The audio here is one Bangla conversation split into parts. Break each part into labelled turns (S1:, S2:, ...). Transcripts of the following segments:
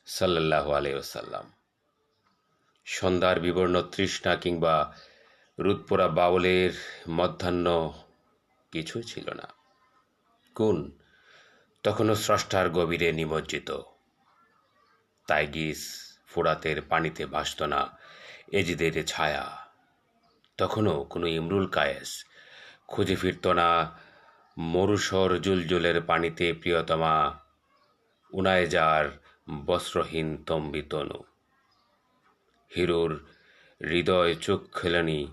S1: সাল্লাল্লাহু আলাইহি ওয়াসাল্লাম। সন্ধ্যার বিবর্ণ তৃষ্ণা কিংবা রোদপোড়া বাউলের মধ্যাহ্ন কিছুই ছিল না। কোন তখনও স্রষ্টার গভীরে নিমজ্জিত। তাইগিস ফোরাতের পানিতে ভাসত না এজিদের ছায়া। তখনও কোনো ইমরুল কায়েস খুঁজে ফিরত না মরুসর জুলজুলের পানিতে প্রিয়তমা উনায়জার বস্ত্রহীন তম্বি তনু। হিরোর হৃদয় চোখ খেলেনি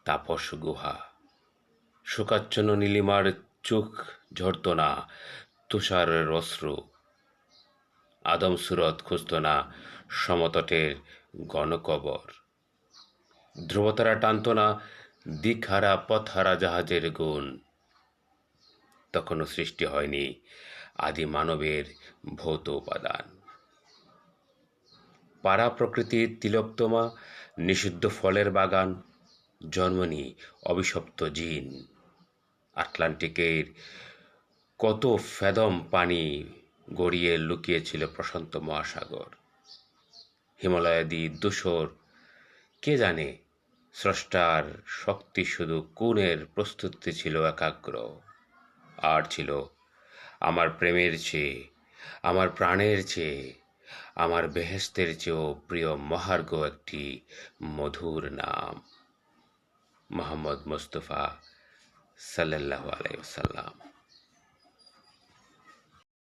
S1: তাপস গুহা। শোকাচ্ছন্ন নীলিমার চোখ ঝরত না তুষারের অশ্রু। আদম সুরত খুঁজত না সমতটের গণকবর। ধ্রুবতারা টানত না দিকহারা পথহারা জাহাজের গুণ। তখনও সৃষ্টি হয়নি আদি মানবের ভৌত উপাদান। পাড়া প্রকৃতির তিলোত্তমা নিষিদ্ধ ফলের বাগান, জন্মনি অভিশপ্ত জিন। আটলান্টিকের কত ফেদম পানি গড়িয়ে লুকিয়েছিল প্রশান্ত মহাসাগর। হিমালয়াদি ধূসর, কে জানে স্রষ্টার শক্তি শুধু কোণের প্রস্তুতি ছিল একাগ্র। আর ছিল আমার প্রেমের চেয়ে, আমার প্রাণের চেয়ে, আমার বেহেশতের চেয়েও প্রিয় মহার্ঘ একটি মধুর নাম, মোহাম্মদ মুস্তফা সাল্লাল্লাহু আলাইহি ওয়াসাল্লাম।